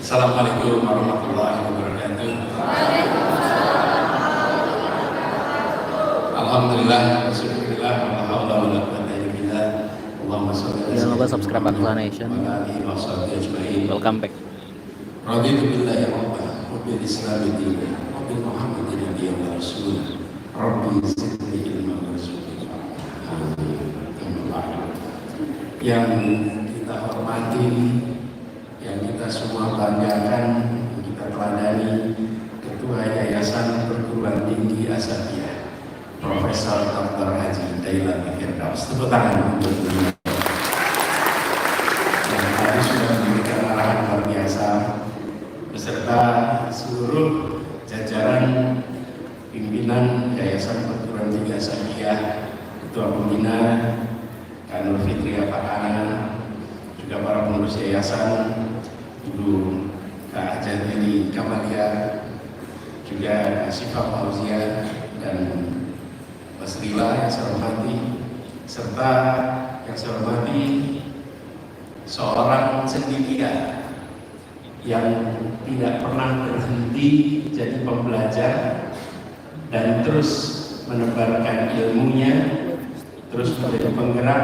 Assalamualaikum warahmatullahi wabarakatuh. Alhamdulillah, Alhamdulillah, wala haula wala quwwata illa billah. Allahumma shalli ala Jangan lupa subscribe Aqsa Nation. wa ala alihi wa sahbihi ajma'in. Welcome back. Raditu billahi rabban wa bil islami dinan wa bi Muhammadin nabiyyan wa rasulan. Rabbi zidni ilman warzuqni fahman. Yang kita hormati, yang kita semua banggakan, yang kita teladani, Ketua Yayasan Perguruan Tinggi Asatiyah, Profesor Dr. Haji Dailami Firdaus. Tepuk tangan untuk beliau. Yang tadi sudah memberikan arahan luar biasa, beserta seluruh jajaran pimpinan Yayasan Perguruan Tinggi Asatiyah, Ketua Pembina, Kanur Fitria Pakana, juga para pengurus yayasan, Ibu Kak Jadili Kamalia, juga Syifa Fauzia dan Mas Rila yang saya hormati, serta yang saya hormati seorang cendekia yang tidak pernah berhenti jadi pembelajar dan terus menebarkan ilmunya, terus menjadi penggerak,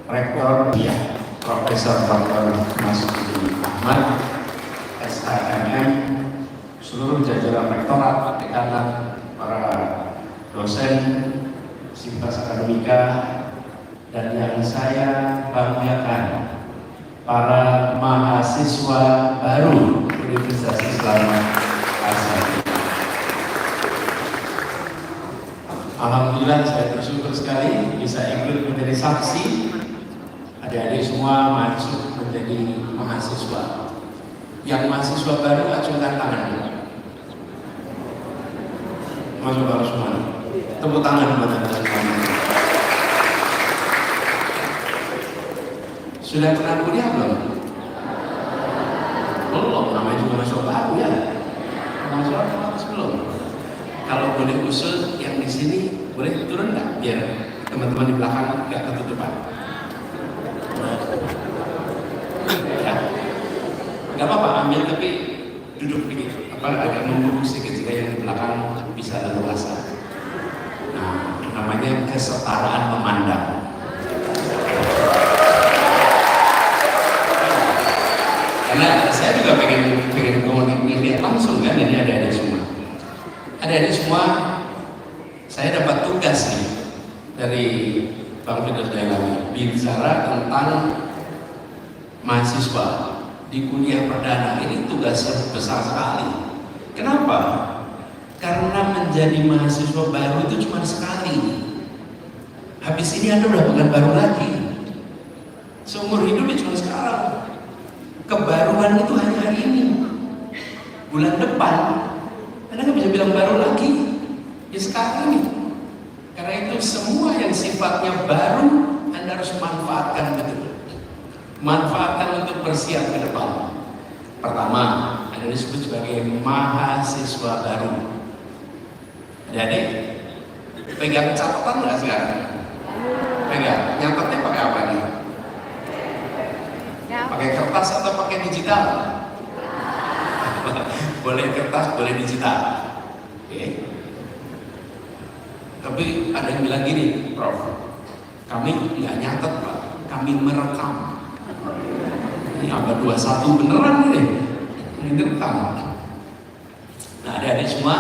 rektor ya, Profesor Dr. Masudi Ahmad, SHMM, seluruh jajaran rektorat, dekanat, para dosen, sivitas akademika, dan yang saya banggakan, para mahasiswa baru Universitas Islam Azhar. Alhamdulillah, saya bersyukur sekali bisa ikut menjadi saksi. Adik-adik semua masuk menjadi mahasiswa. Yang mahasiswa baru acungkan tangan. Masuk baru semua. Tepuk tangan buat anda semua. Sudah pernah kuliah belum? Belum, namanya juga masuk baru ya. Masuk belum. Kalau boleh usul yang di sini boleh turun nggak? Biar teman-teman di belakang nggak ketutupan. Ya, nggak apa-apa, ambil tapi duduk dikit. Agak membungkuk sedikit jika yang di belakang bisa leluasa. Nah, namanya kesetaraan memandang. Karena saya juga pengen ngelihat langsung kan, ini ada semua. Adik-adik semua, saya dapat tugas nih dari Bang Firdaus Dailami bicara tentang mahasiswa di kuliah perdana. Ini tugas besar sekali. Kenapa? Karena menjadi mahasiswa baru itu cuma sekali. Habis ini Anda udah bukan baru lagi. Seumur hidupnya cuma sekarang. Kebaruan itu hanya hari ini. Bulan depan Anda nggak bisa bilang baru lagi. Ya sekarang ini. Karena itu semua yang sifatnya baru Anda harus manfaatkan betul. Manfaatkan untuk bersiap ke depan. Pertama, ada disebut sebagai mahasiswa baru. Adik-adik, pegang catatan nggak sekarang? Pegang. Nyatetnya pakai apa nih? Pakai kertas atau pakai digital? Boleh kertas, boleh digital. Oke. Tapi ada yang bilang gini, Prof, kami nggak nyatet, Pak, kami merekam. Ini abad 21 beneran nih, ini direkam. Nah, adik-adik semua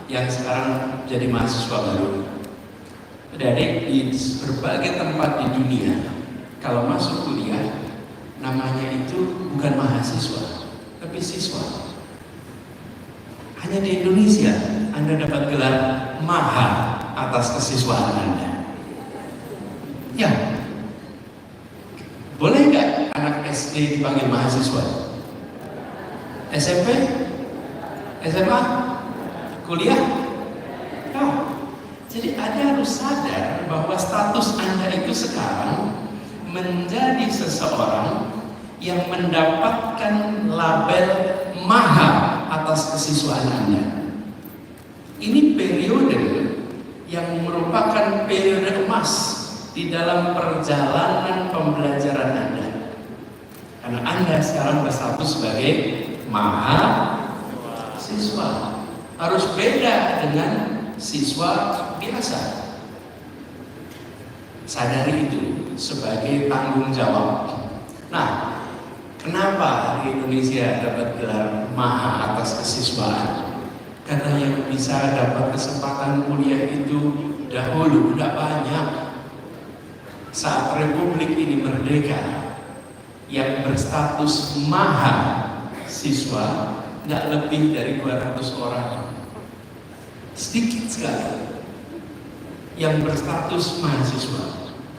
yang sekarang jadi mahasiswa baru, adik-adik di berbagai tempat di dunia, kalau masuk kuliah, namanya itu bukan mahasiswa, tapi siswa. Hanya di Indonesia Anda dapat gelar maha atas kesiswaan Anda. Ya, boleh nggak anak SD dipanggil mahasiswa? SMP? SMA? Kuliah? Nah, jadi Anda harus sadar bahwa status Anda itu sekarang menjadi seseorang yang mendapatkan label maha atas kesiswaan Anda. Ini periode yang merupakan periode emas di dalam perjalanan pembelajaran Anda. Karena Anda sekarang berstatus sebagai mahasiswa. Harus beda dengan siswa biasa. Sadari itu sebagai tanggung jawab. Nah, kenapa di Indonesia dapat gelar maha atas kesiswaan? Karena yang bisa dapat kesempatan kuliah itu dahulu udah banyak. Saat Republik ini merdeka, yang berstatus mahasiswa nggak lebih dari 200 orang. Sedikit sekali yang berstatus mahasiswa.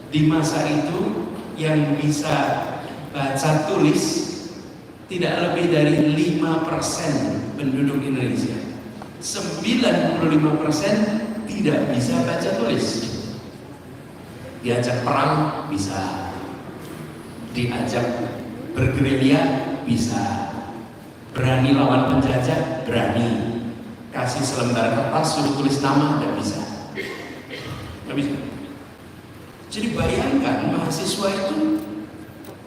Di masa itu yang bisa baca tulis tidak lebih dari 5% penduduk Indonesia. 95% tidak bisa baca tulis. Diajak perang bisa, diajak bergerilya bisa, berani lawan penjajah berani, kasih selembar kertas suruh tulis nama nggak bisa. Nggak bisa. Jadi bayangkan mahasiswa itu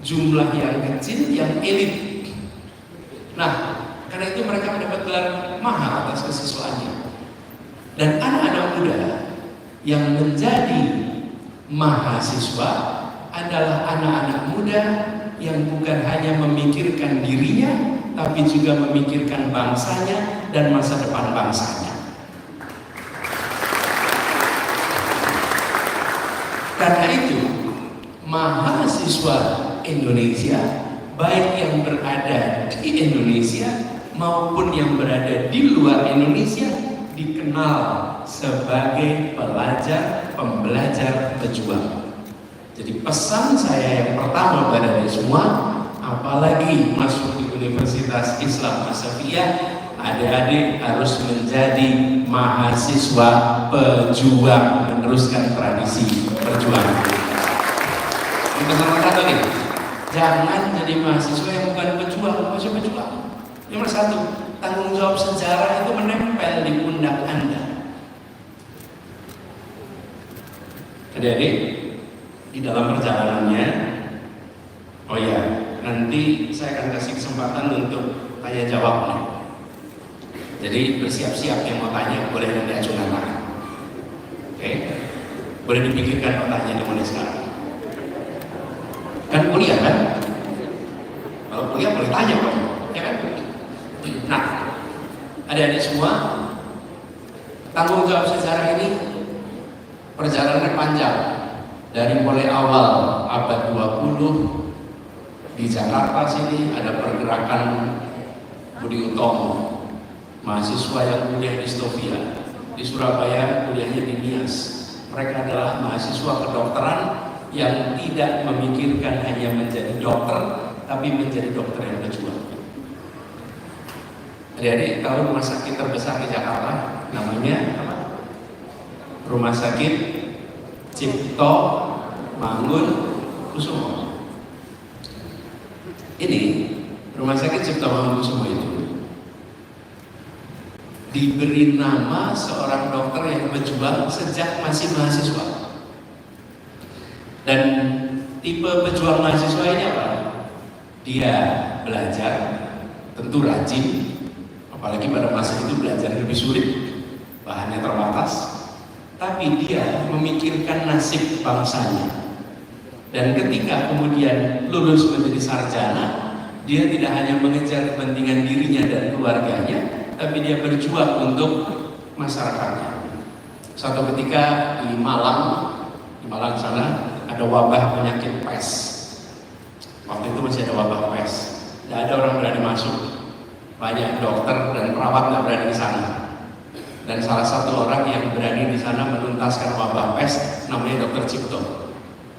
jumlah yang kecil, yang elit. Nah, karena itu mereka mendapat gelar maha atas kesiswaannya. Dan anak-anak muda yang menjadi mahasiswa adalah anak-anak muda yang bukan hanya memikirkan dirinya, tapi juga memikirkan bangsanya dan masa depan bangsanya. Karena itu, mahasiswa Indonesia, baik yang berada di Indonesia maupun yang berada di luar Indonesia, dikenal sebagai pelajar, pembelajar, pejuang. Jadi pesan saya yang pertama pada semua, apalagi masuk di Universitas Islam As-Safiyah, adik-adik harus menjadi mahasiswa pejuang, meneruskan tradisi perjuangan. Ini pesan satu nih, jangan jadi mahasiswa yang bukan pejuang, mahasiswa pejuang. Nomor satu, tanggung jawab sejarah itu menempel di pundak Anda. Adik-adik, di dalam perjalanannya, oh ya, nanti saya akan kasih kesempatan untuk tanya jawab nih. Jadi bersiap-siap yang mau tanya, boleh nanti ajukan tangan. Oke? Boleh dipikirkan pertanyaan mulai sekarang. Kan kuliah kan? Kalau kuliah boleh tanya kok, ya kan? Nah, adik-adik semua, tanggung jawab sejarah ini perjalanannya panjang. Dari mulai awal abad 20 di Jakarta sini ada pergerakan Budi Utomo, mahasiswa yang kuliah di Stovia. Di Surabaya kuliahnya di MIAS. Mereka adalah mahasiswa kedokteran yang tidak memikirkan hanya menjadi dokter, tapi menjadi dokter yang berjuang. Adik-adik tahu rumah sakit terbesar di Jakarta namanya apa? Rumah Sakit Cipto Mangunkusumo. Ini Rumah Sakit Cipto Mangunkusumo itu diberi nama seorang dokter yang berjuang sejak masih mahasiswa. Dan tipe pejuang mahasiswa ini apa? Dia belajar, tentu rajin, apalagi pada masa itu belajar lebih sulit, bahannya terbatas. Tapi dia memikirkan nasib bangsanya. Dan ketika kemudian lulus menjadi sarjana, dia tidak hanya mengejar kepentingan dirinya dan keluarganya, tapi dia berjuang untuk masyarakatnya. Suatu ketika di Malang sana ada wabah penyakit pes. Waktu itu masih ada wabah pes. Tidak ada orang berani masuk. Banyak dokter dan perawat tidak berani di sana. Dan salah satu orang yang berani di sana menuntaskan wabah pes namanya Dr. Cipto.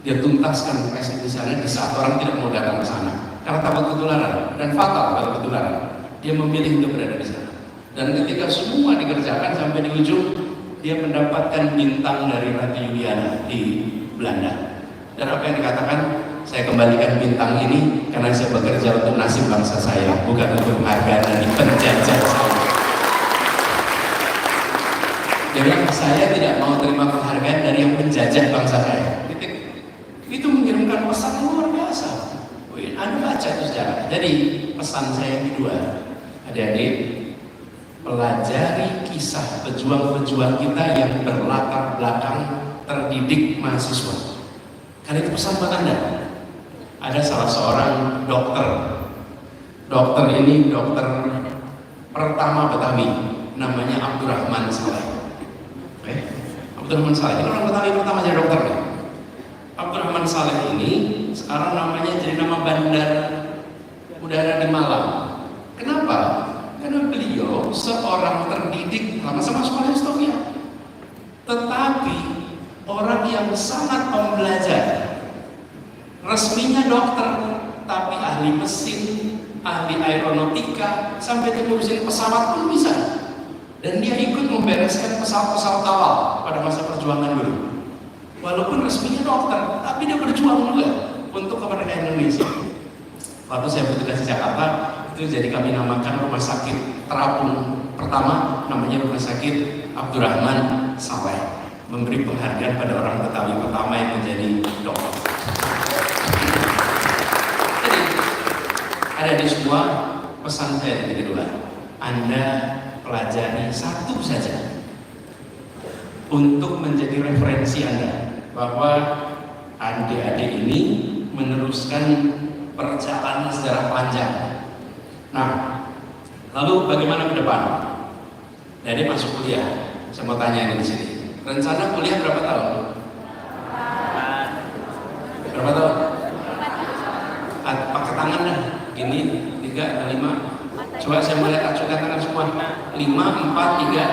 Dia tuntaskan pes di sana di saat orang tidak mau datang ke sana karena takut ketularan dan fatal kalau ketularan. Dia memilih untuk berada di sana. Dan ketika semua dikerjakan sampai di ujung, dia mendapatkan bintang dari Ratu Juliana di Belanda. Dan apa yang dikatakan? Saya kembalikan bintang ini karena saya bekerja untuk nasib bangsa saya, bukan untuk penghargaan dari penjajah saya. Dia bilang, saya tidak mau terima penghargaan dari yang penjajah bangsa saya. Itu mengirimkan pesan luar biasa. Anda baca itu sejarah. Jadi pesan saya yang kedua, Adik-adik, pelajari kisah pejuang-pejuang kita yang berlatar belakang terdidik mahasiswa. Karena itu pesan buat Anda. Ada salah seorang dokter. Dokter ini dokter pertama Betawi, namanya Abdurrahman Saleh. Oke? Abdurrahman Saleh ini orang Betawi pertama jadi dokter. Abdurrahman Saleh ini sekarang namanya jadi nama bandar udara di Malang. Kenapa? Karena beliau seorang terdidik sama-sama sekolah historia, tetapi orang yang sangat pembelajar. Resminya dokter, tapi ahli mesin, ahli aeronautika, sampai ngurusin pesawat pun bisa. Dan dia ikut membereskan pesawat-pesawat awal pada masa perjuangan dulu. Walaupun resminya dokter, tapi dia berjuang juga untuk kemerdekaan Indonesia. Waktu saya bertugas di Jakarta, itu jadi kami namakan rumah sakit terapung pertama, namanya Rumah Sakit Abdurrahman Saleh, memberi penghargaan pada orang Betawi pertama yang menjadi dokter. Jadi, ada di semua pesan saya yang kedua, Anda pelajari satu saja untuk menjadi referensi Anda, bahwa adik-adik ini meneruskan perjalanan sejarah panjang. Nah, lalu bagaimana ke depan? Jadi masuk kuliah. Saya mau tanya di sini. Rencana kuliah berapa tahun? Berapa tahun? Pakai tangan dah. Ini 3, 5. Coba saya mau lihat acungkan tangan semua. 5, 4, 3.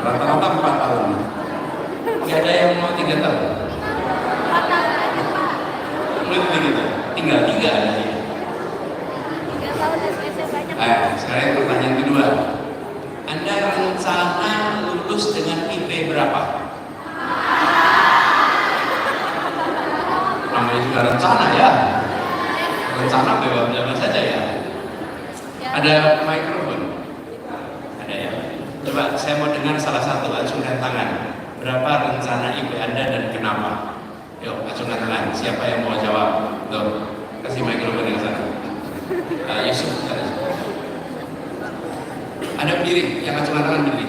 Rata-rata 4 tahun. Tidak ada yang mau 3 tahun. Lebih gitu. Tinggal 3 ada. Sekarang pertanyaan kedua. Anda rencana lulus dengan IP berapa? Namanya juga rencana ya. Rencana bebas saja ya. Ada mikrofon? Ada ya. Coba saya mau dengar salah satu, acungkan tangan. Berapa rencana IP Anda dan kenapa? Yuk, acungkan tangan. Siapa yang mau jawab? Tuh, kasih mikrofon yang sana. Yusuf, ada berdiri, yang acungkan tangan berdiri.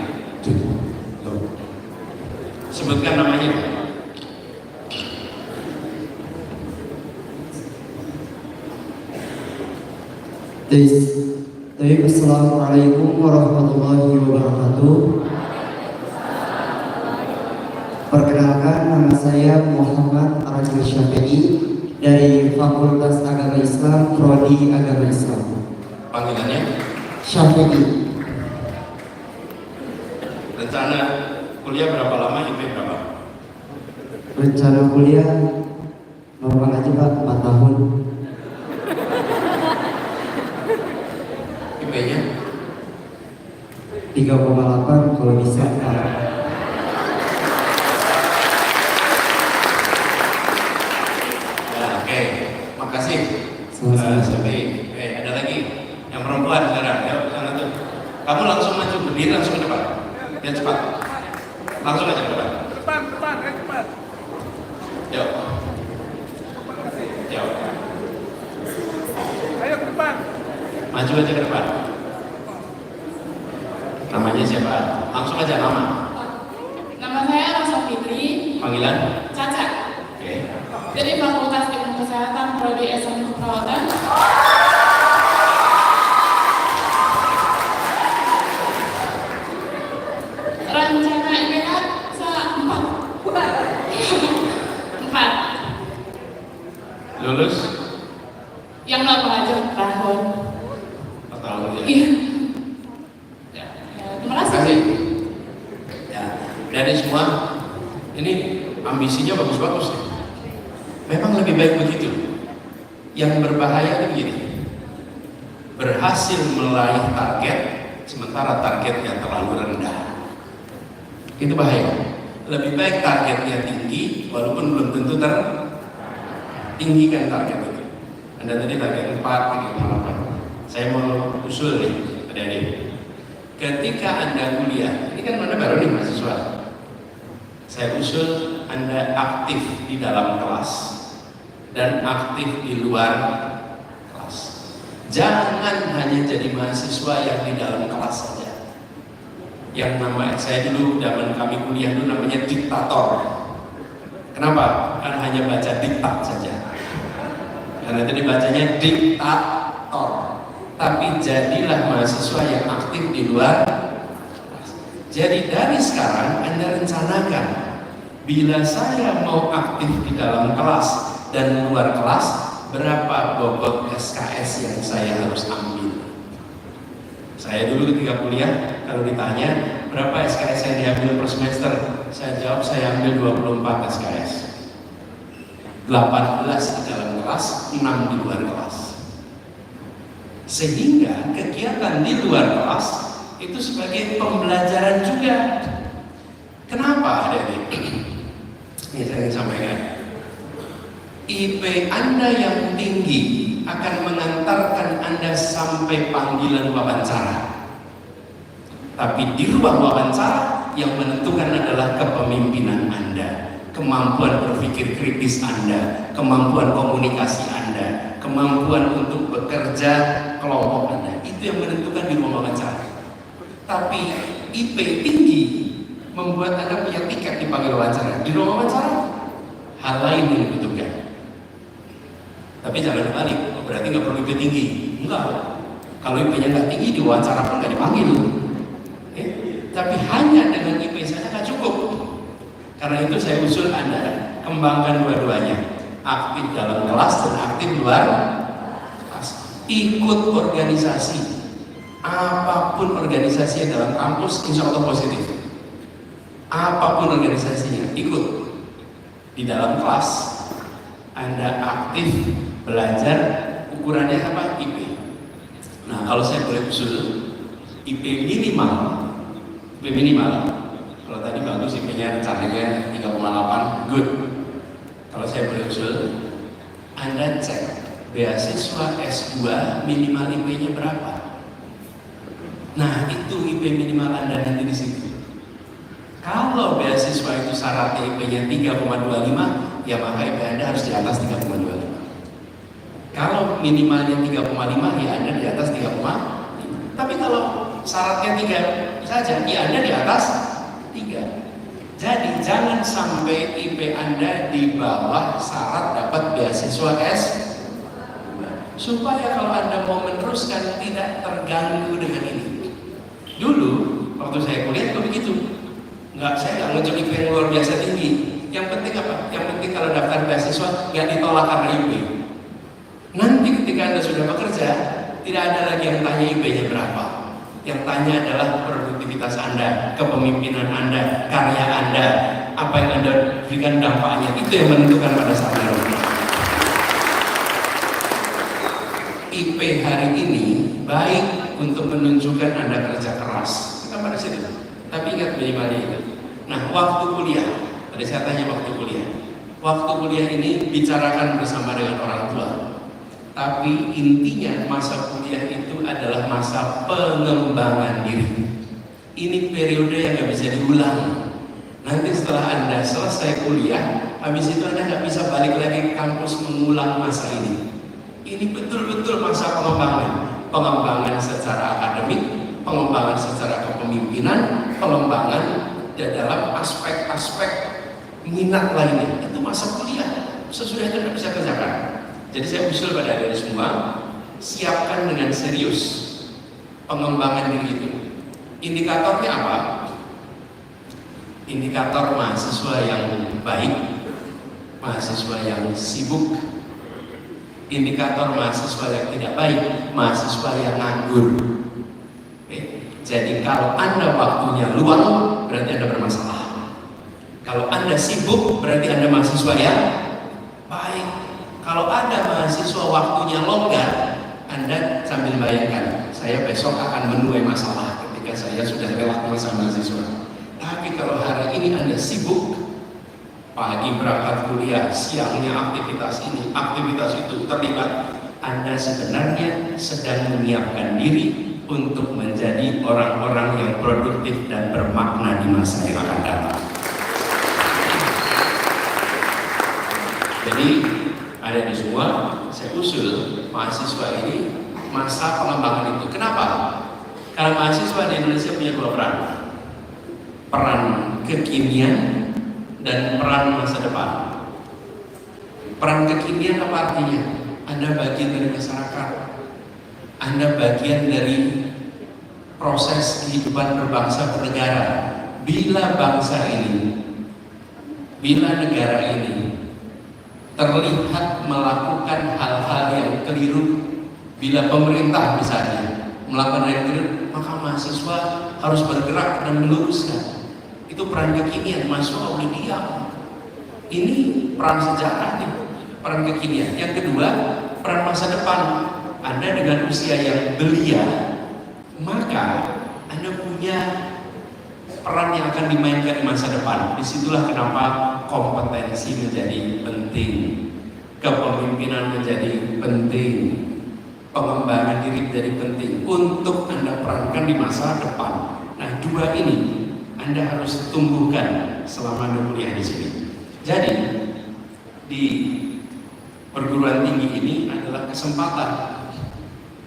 Sebutkan namanya. Assalamualaikum warahmatullahi wabarakatuh. Perkenalkan, nama saya Muhammad Arajul Syafi'i dari Fakultas Agama Islam, Prodi Agama Islam. Panggilannya? Syafi'i. Rencana kuliah berapa lama, IP berapa? Rencana kuliah normal aja Pak, 4 tahun. IP-nya? 3,8 kalau bisa Pak. Ya, oke. Makasih. Sama-sama. Ada lagi yang perempuan sekarang. Ya, sana tuh. Kamu langsung maju berdiri, langsung ke depan. Ya cepat. Langsung aja ke depan. Depan, cepat. Yuk. Yuk. Ayo ke depan. Maju aja ke depan. Namanya siapa? Langsung aja nama. Nama saya Rosa Fitri. Panggilan? Caca. Oke. Dari Fakultas Ilmu Kesehatan Prodi S1 Keperawatan. Rencana IPK 4. Lulus? Yang lama aja tahun. 4 tahun ya. Iya. Ya, terima kasih. Ya, dari semua ini ambisinya bagus-bagus. Memang lebih baik begitu. Yang berbahaya itu begini. Berhasil meraih target sementara targetnya terlalu rendah. Itu bahaya. Lebih baik targetnya tinggi walaupun belum tentu tinggikan target itu. Anda tadi target 4, 3,8. Saya mau usul nih, adik-adik. Ketika Anda kuliah, ini kan Anda baru nih mahasiswa. Saya usul Anda aktif di dalam kelas dan aktif di luar kelas. Jangan hanya jadi mahasiswa yang di dalam kelas saja. Yang nama saya dulu zaman kami kuliah dulu namanya diktator. Kenapa? Karena hanya baca diktat saja. Karena tadi bacanya diktator. Tapi jadilah mahasiswa yang aktif di luar. Jadi dari sekarang Anda rencanakan, bila saya mau aktif di dalam kelas dan luar kelas, berapa bobot SKS yang saya harus ambil? Saya dulu ketika kuliah, kalau ditanya berapa SKS yang diambil per semester, saya jawab saya ambil 24 SKS. 18 di dalam kelas, 6 di luar kelas. Sehingga kegiatan di luar kelas itu sebagai pembelajaran juga. Kenapa adik-adik? Ini saya ingin sampaikan. IP Anda yang tinggi akan mengantarkan Anda sampai panggilan wawancara. Tapi di ruang wawancara yang menentukan adalah kepemimpinan Anda, kemampuan berpikir kritis Anda, kemampuan komunikasi Anda, kemampuan untuk bekerja kelompok Anda. Itu yang menentukan di ruang wawancara. Tapi IP tinggi membuat Anda punya tiket dipanggil wawancara. Di ruang wawancara hal lain yang dibutuhkan. Tapi jangan balik, berarti nggak perlu IP tinggi. Enggak. Kalau IP-nya nggak tinggi, di wawancara pun nggak dipanggil. Tapi hanya dengan IP saja nggak cukup. Karena itu saya usul Anda kembangkan dua-duanya, aktif dalam kelas dan aktif luar kelas. Ikut organisasi, apapun organisasi dalam kampus, insya Allah positif. Apapun organisasinya, ikut. Di dalam kelas Anda aktif belajar, ukurannya apa? IP. Nah, kalau saya boleh usul, IP minimal, kalau tadi bagus IP-nya rencananya 3,8, good. Kalau saya boleh usul, Anda cek beasiswa S2 minimal IP-nya berapa. Nah, itu IP minimal Anda nanti di situ. Kalau beasiswa itu syaratnya IP-nya 3,25, ya maka IP Anda harus di atas 3,25. Kalau minimalnya 3,5, ya Anda di atas 3,5. Tapi kalau syaratnya 3 saja, ya Anda di atas 3. Jadi jangan sampai IP Anda di bawah syarat dapat beasiswa S, supaya kalau Anda mau meneruskan tidak terganggu dengan ini. Dulu waktu saya kuliah itu begitu. Saya nggak ngejar IP yang luar biasa tinggi. Yang penting apa? Yang penting kalau daftar beasiswa nggak ditolak karena IP. Nanti ketika Anda sudah bekerja, tidak ada lagi yang tanya IP-nya berapa. Yang tanya adalah produktivitas Anda, kepemimpinan Anda, karya Anda, apa yang Anda berikan dampaknya. Itu yang menentukan pada saat itu. IP hari ini baik untuk menunjukkan Anda kerja keras. Kita pada situ. Tapi ingat minimalnya itu. Nah, waktu kuliah, tadi saya tanya waktu kuliah. Waktu kuliah ini bicarakan bersama dengan orang tua. Tapi intinya masa kuliah itu adalah masa pengembangan diri. Ini periode yang nggak bisa diulang. Nanti setelah Anda selesai kuliah, habis itu Anda nggak bisa balik lagi ke kampus mengulang masa ini. Ini betul-betul masa pengembangan. Pengembangan secara akademik, pengembangan secara kepemimpinan, pengembangan dalam aspek-aspek minat lainnya. Itu masa kuliah. Sesudah itu Anda bisa kerjakan. Jadi saya usul pada adik semua, siapkan dengan serius pengembangan diri itu. Indikatornya apa? Indikator mahasiswa yang baik, mahasiswa yang sibuk, indikator mahasiswa yang tidak baik, mahasiswa yang nganggur. Jadi kalau Anda waktunya luang, berarti Anda bermasalah. Kalau Anda sibuk, berarti Anda mahasiswa yang baik. Kalau ada mahasiswa waktunya longgar, Anda sambil bayangkan, saya besok akan menuai masalah ketika saya sudah lewat masa mahasiswa. Tapi kalau hari ini Anda sibuk, pagi berangkat kuliah, siangnya aktivitas ini, aktivitas itu terlibat, Anda sebenarnya sedang menyiapkan diri untuk menjadi orang-orang yang produktif dan bermakna di masa yang akan datang. Jadi ada di semua, saya usul mahasiswa ini masa pengembangan itu. Kenapa? Karena mahasiswa di Indonesia punya dua peran. Peran kekinian dan peran masa depan. Peran kekinian apa artinya? Anda bagian dari masyarakat. Anda bagian dari proses kehidupan berbangsa bernegara. Bila bangsa ini, bila negara ini terlihat melakukan hal-hal yang keliru, bila pemerintah misalnya melakukan hal yang keliru, maka mahasiswa harus bergerak dan meluruskan. Itu peran kekinian, mahasiswa udah diam. Ini peran sejarah nih, peran kekinian. Yang kedua, peran masa depan. Anda dengan usia yang belia, maka Anda punya peran yang akan dimainkan di masa depan. Disitulah kenapa kompetensi menjadi penting, kepemimpinan menjadi penting, pengembangan diri menjadi penting untuk Anda perankan di masa depan. Nah, dua ini Anda harus tumbuhkan selama Anda kuliah di sini. Jadi di perguruan tinggi ini adalah kesempatan.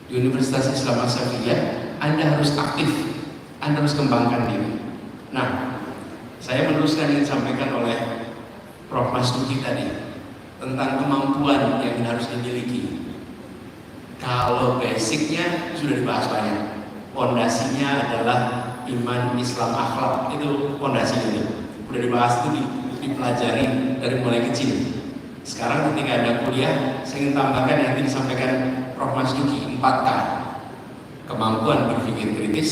Di Universitas Islam Asyafiyyah Anda harus aktif, Anda harus kembangkan diri. Nah, saya meneruskan yang disampaikan oleh Prof. Mas Duki tadi tentang kemampuan yang harus dimiliki. Kalau basicnya sudah dibahas banyak, fondasinya adalah iman, Islam, akhlak, itu fondasinya itu. Sudah dibahas itu dipelajari dari mulai kecil. Sekarang ketika Anda kuliah, saya ingin tambahkan yang disampaikan Prof. Mas Duki, 4K. Kemampuan berpikir kritis,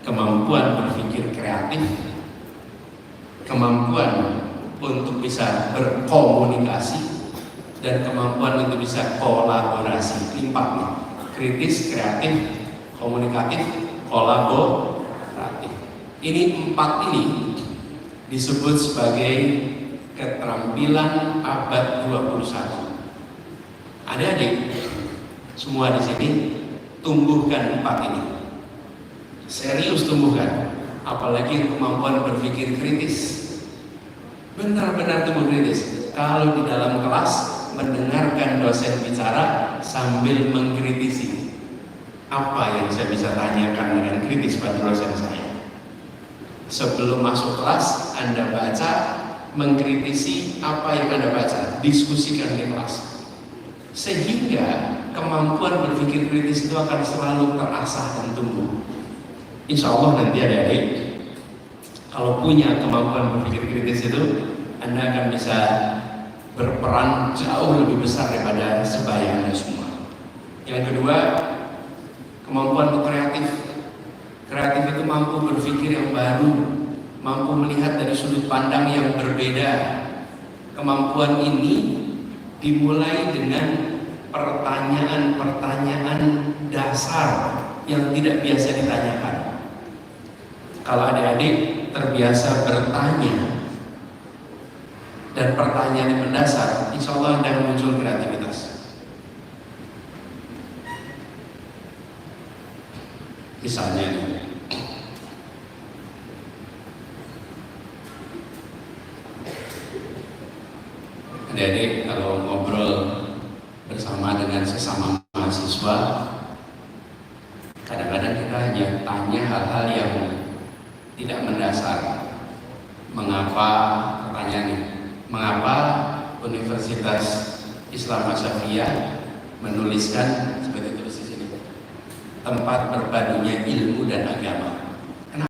kemampuan berpikir kreatif, kemampuan untuk bisa berkomunikasi, dan kemampuan untuk bisa kolaborasi. 4 nih, kritis, kreatif, komunikatif, kolaboratif. Ini 4 ini disebut sebagai keterampilan abad 21. Adik-adik semua di sini tumbuhkan 4 ini. Serius tumbuhkan, apalagi kemampuan berpikir kritis. Benar-benar tumbuh kritis. Kalau di dalam kelas mendengarkan dosen bicara sambil mengkritisi, apa yang saya bisa tanyakan dengan kritis pada dosen saya. Sebelum masuk kelas, Anda baca, mengkritisi apa yang Anda baca, diskusikan di kelas. Sehingga kemampuan berpikir kritis itu akan selalu terasah dan tumbuh. Insya Allah nanti adik-adik, kalau punya kemampuan berpikir kritis itu, Anda akan bisa berperan jauh lebih besar daripada sebaya Anda semua. Yang kedua, kemampuan kreatif. Kreatif itu mampu berpikir yang baru, mampu melihat dari sudut pandang yang berbeda. Kemampuan ini dimulai dengan pertanyaan-pertanyaan dasar yang tidak biasa ditanyakan. Kalau adik-adik terbiasa bertanya dan pertanyaan yang mendasar, insya Allah Anda muncul kreativitas. Misalnya, adik-adik kalau ngobrol bersama dengan sesama mahasiswa, kadang-kadang kita hanya tanya hal-hal yang tidak mendasar. Mengapa, pertanyaannya, mengapa Universitas Islam Asyafiyyah menuliskan seperti itu di sini, tempat berpadunya ilmu dan agama?